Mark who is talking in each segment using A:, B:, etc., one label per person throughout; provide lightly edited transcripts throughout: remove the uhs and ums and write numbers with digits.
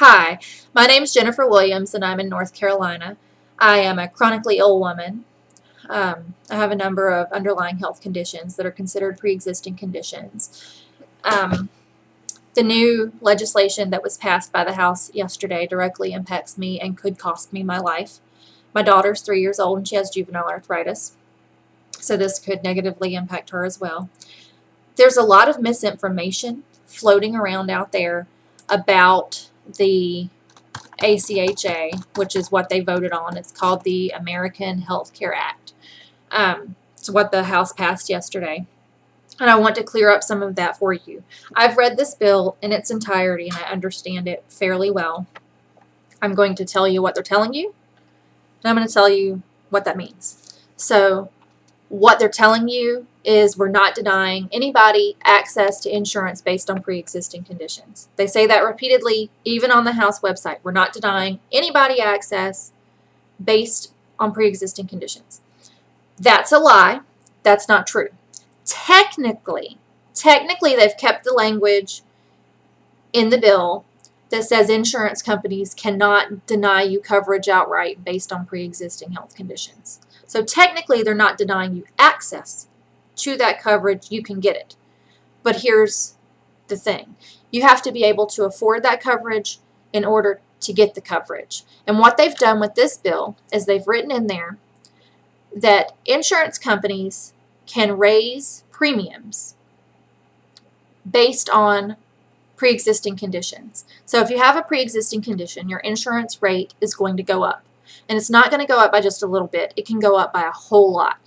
A: Hi, my name is Jennifer Williams and I'm in North Carolina. I am a chronically ill woman. I have a number of underlying health conditions that are considered pre-existing conditions. The new legislation that was passed by the House yesterday directly impacts me and could cost me my life. My daughter's 3 years old and she has juvenile arthritis, so this could negatively impact her as well. There's a lot of misinformation floating around out there about the ACHA, which is what they voted on. It's called the American Health Care Act. It's what the House passed yesterday. And I want to clear up some of that for you. I've read this bill in its entirety and I understand it fairly well. I'm going to tell you what they're telling you, and I'm going to tell you what that means. So what they're telling you is we're not denying anybody access to insurance based on pre-existing conditions. They say that repeatedly, even on the House website. We're not denying anybody access based on pre-existing conditions. That's a lie. That's not true. Technically, they've kept the language in the bill that says insurance companies cannot deny you coverage outright based on pre-existing health conditions. So technically, they're not denying you access to that coverage. You can get it. But here's the thing. You have to be able to afford that coverage in order to get the coverage. And what they've done with this bill is they've written in there that insurance companies can raise premiums based on pre-existing conditions. So if you have a pre-existing condition, your insurance rate is going to go up. And it's not going to go up by just a little bit. It can go up by a whole lot.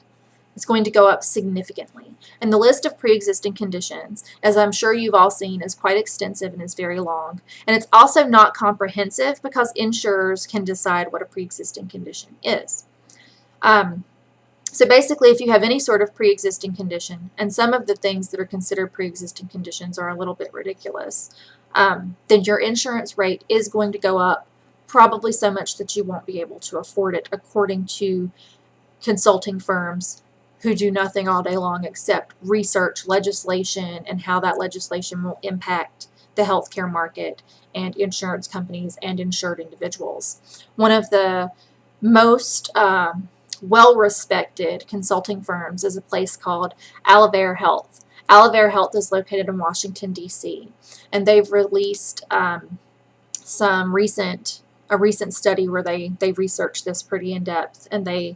A: It's going to go up significantly. And the list of pre-existing conditions, as I'm sure you've all seen, is quite extensive and is very long. And it's also not comprehensive because insurers can decide what a pre-existing condition is. So basically, if you have any sort of pre-existing condition, and some of the things that are considered pre-existing conditions are a little bit ridiculous, then your insurance rate is going to go up, probably so much that you won't be able to afford it, according to consulting firms who do nothing all day long except research legislation and how that legislation will impact the healthcare market and insurance companies and insured individuals. One of the most well-respected consulting firms is a place called AHCA Health. AHCA Health is located in Washington, D.C., and they've released a recent study where they researched this pretty in depth, and they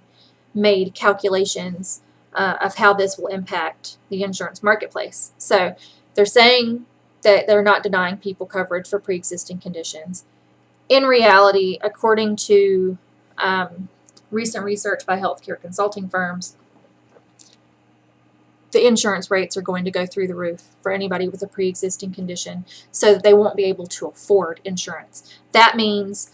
A: made calculations of how this will impact the insurance marketplace. So they're saying that they're not denying people coverage for pre-existing conditions. In reality, according to recent research by healthcare consulting firms, the insurance rates are going to go through the roof for anybody with a pre-existing condition, so that they won't be able to afford insurance. That means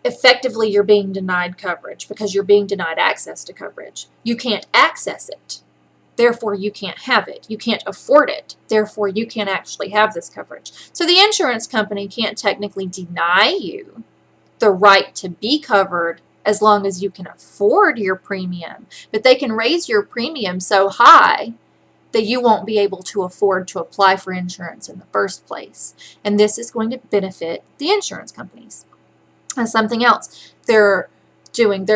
A: effectively you're being denied coverage because you're being denied access to coverage. You can't access it, therefore you can't have it. You can't afford it, therefore you can't actually have this coverage. So the insurance company can't technically deny you the right to be covered as long as you can afford your premium, but they can raise your premium so high that you won't be able to afford to apply for insurance in the first place. And this is going to benefit the insurance companies. And something else they're doing,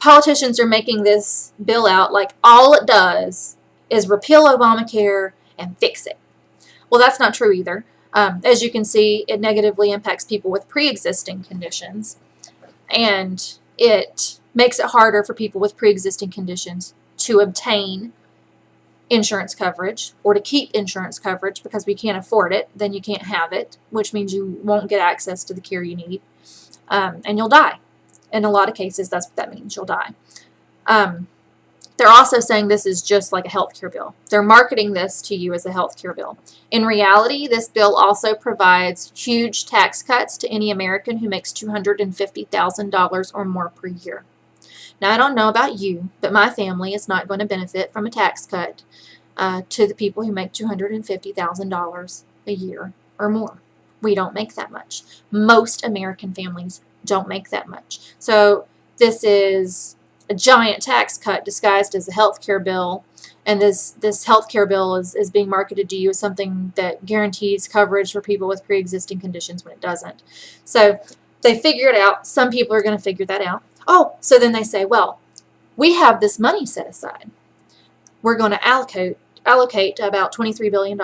A: politicians are making this bill out like all it does is repeal Obamacare and fix it. Well, that's not true either. As you can see, it negatively impacts people with pre-existing conditions, and it makes it harder for people with pre-existing conditions to obtain insurance coverage or to keep insurance coverage because we can't afford it. Then you can't have it, which means you won't get access to the care you need, and you'll die. In a lot of cases, that's what that means. You'll die. They're also saying this is just like a healthcare bill. They're marketing this to you as a healthcare bill. In reality, this bill also provides huge tax cuts to any American who makes $250,000 or more per year. Now, I don't know about you, but my family is not going to benefit from a tax cut to the people who make $250,000 a year or more. We don't make that much. Most American families don't make that much. So this is a giant tax cut disguised as a health care bill, And this healthcare bill is being marketed to you as something that guarantees coverage for people with pre-existing conditions when it doesn't. So they figure it out. Some people are going to figure that out. Oh, so then they say, well, we have this money set aside. We're going to allocate about $23 billion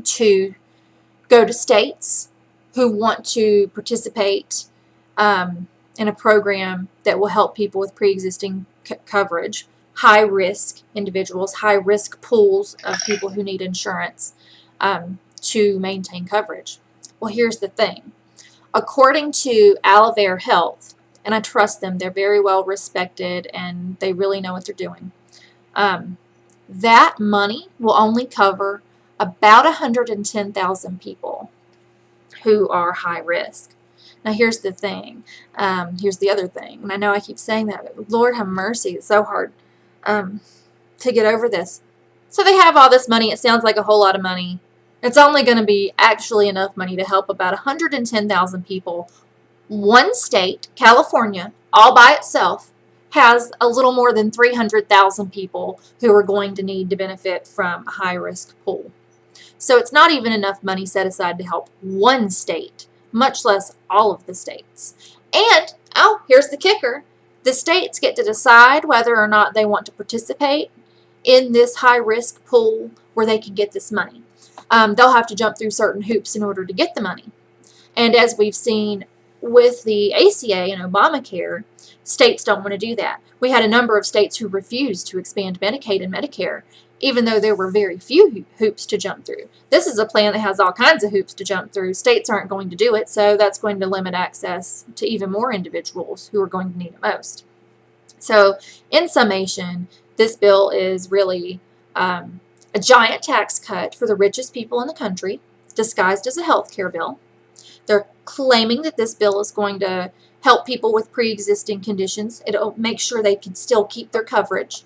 A: to go to states who want to participate in a program that will help people with pre-existing coverage, high-risk individuals, high-risk pools of people who need insurance to maintain coverage. Well, here's the thing. According to Alavair Health, and I trust them, they're very well respected and they really know what they're doing, that money will only cover about 110,000 people who are high risk. Now here's the thing. Here's the other thing. And I know I keep saying that, but Lord have mercy, it's so hard to get over this. So they have all this money. It sounds like a whole lot of money. It's only going to be actually enough money to help about 110,000 people. One state, California, all by itself, has a little more than 300,000 people who are going to need to benefit from a high-risk pool. So it's not even enough money set aside to help one state, much less all of the states. And, oh, here's the kicker. The states get to decide whether or not they want to participate in this high-risk pool where they can get this money. They'll have to jump through certain hoops in order to get the money. And as we've seen with the ACA and Obamacare, states don't want to do that. We had a number of states who refused to expand Medicaid and Medicare, even though there were very few hoops to jump through. This is a plan that has all kinds of hoops to jump through. States aren't going to do it, so that's going to limit access to even more individuals who are going to need it most. So, in summation, this bill is really a giant tax cut for the richest people in the country, disguised as a health care bill. They're claiming that this bill is going to help people with pre-existing conditions. It'll make sure they can still keep their coverage.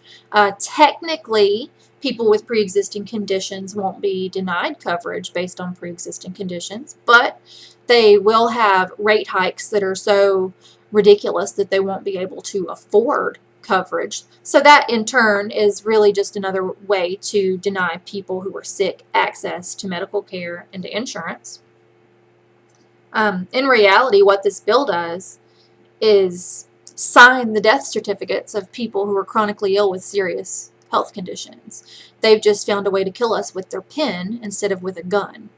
A: Technically, people with pre-existing conditions won't be denied coverage based on pre-existing conditions, but they will have rate hikes that are so ridiculous that they won't be able to afford coverage. So that in turn is really just another way to deny people who are sick access to medical care and to insurance. In reality, what this bill does is sign the death certificates of people who are chronically ill with serious health conditions. They've just found a way to kill us with their pen instead of with a gun.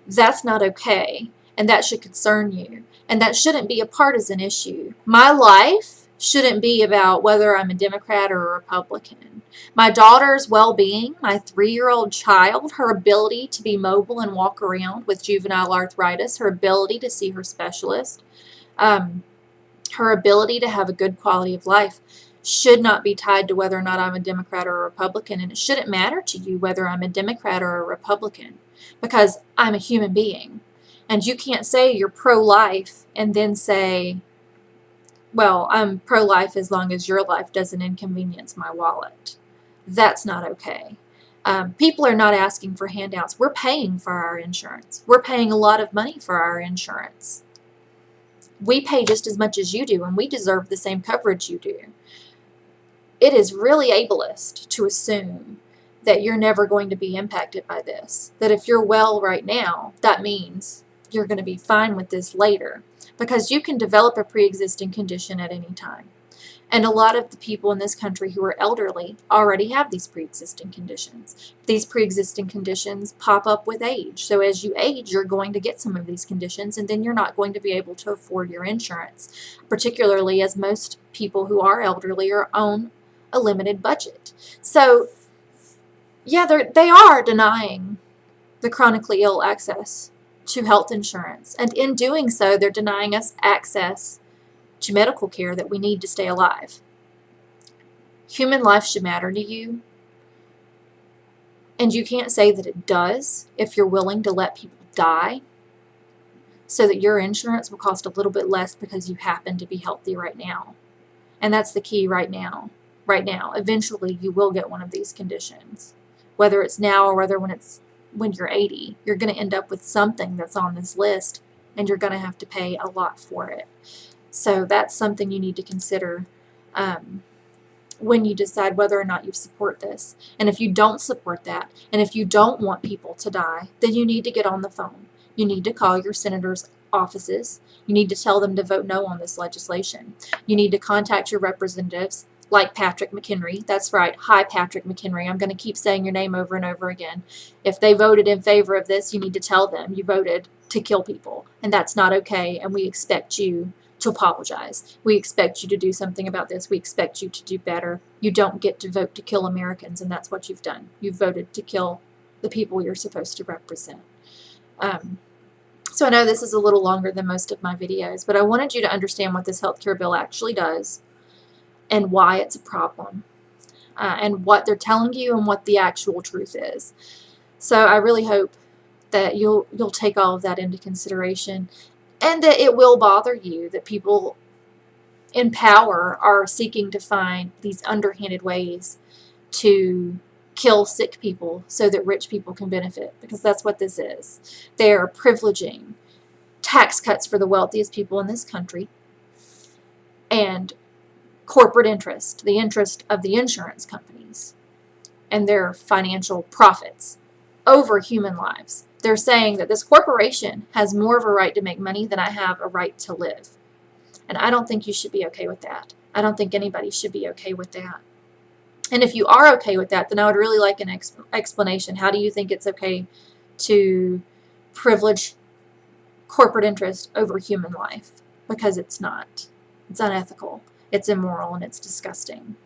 A: That's not okay, and that should concern you, and that shouldn't be a partisan issue. My life shouldn't be about whether I'm a Democrat or a Republican. My daughter's well-being, my 3-year-old child, her ability to be mobile and walk around with juvenile arthritis, her ability to see her specialist, her ability to have a good quality of life should not be tied to whether or not I'm a Democrat or a Republican, and it shouldn't matter to you whether I'm a Democrat or a Republican, because I'm a human being. And you can't say you're pro-life and then say, well, I'm pro-life as long as your life doesn't inconvenience my wallet. That's not okay. People are not asking for handouts. We're paying for our insurance. We're paying a lot of money for our insurance. We pay just as much as you do, and we deserve the same coverage you do. It is really ableist to assume that you're never going to be impacted by this. That if you're well right now, that means you're going to be fine with this later. Because you can develop a pre-existing condition at any time. And a lot of the people in this country who are elderly already have these pre-existing conditions. These pre-existing conditions pop up with age. So as you age, you're going to get some of these conditions, and then you're not going to be able to afford your insurance, particularly as most people who are elderly are on a limited budget. So, yeah, they are denying the chronically ill access to health insurance. And in doing so, they're denying us access to medical care that we need to stay alive. Human life should matter to you. And you can't say that it does if you're willing to let people die so that your insurance will cost a little bit less because you happen to be healthy right now. And that's the key right now. Right now. Eventually, you will get one of these conditions. Whether it's now or whether when you're 80, you're going to end up with something that's on this list, and you're going to have to pay a lot for it. So that's something you need to consider when you decide whether or not you support this. And if you don't support that, and if you don't want people to die, then you need to get on the phone. You need to call your senators' offices. You need to tell them to vote no on this legislation. You need to contact your representatives, like Patrick McHenry. That's right. Hi, Patrick McHenry. I'm going to keep saying your name over and over again. If they voted in favor of this, you need to tell them you voted to kill people, and that's not okay, and we expect you to apologize. We expect you to do something about this. We expect you to do better. You don't get to vote to kill Americans, and that's what you've done. You've voted to kill the people you're supposed to represent. So I know this is a little longer than most of my videos, but I wanted you to understand what this healthcare bill actually does and why it's a problem, and what they're telling you and what the actual truth is. So I really hope that you'll take all of that into consideration, and that it will bother you that people in power are seeking to find these underhanded ways to kill sick people so that rich people can benefit, because that's what this is. They're privileging tax cuts for the wealthiest people in this country and corporate interest, the interest of the insurance companies and their financial profits over human lives. They're saying that this corporation has more of a right to make money than I have a right to live. And I don't think you should be okay with that. I don't think anybody should be okay with that. And if you are okay with that, then I would really like an explanation. How do you think it's okay to privilege corporate interest over human life? Because it's not. It's unethical, it's immoral, and it's disgusting.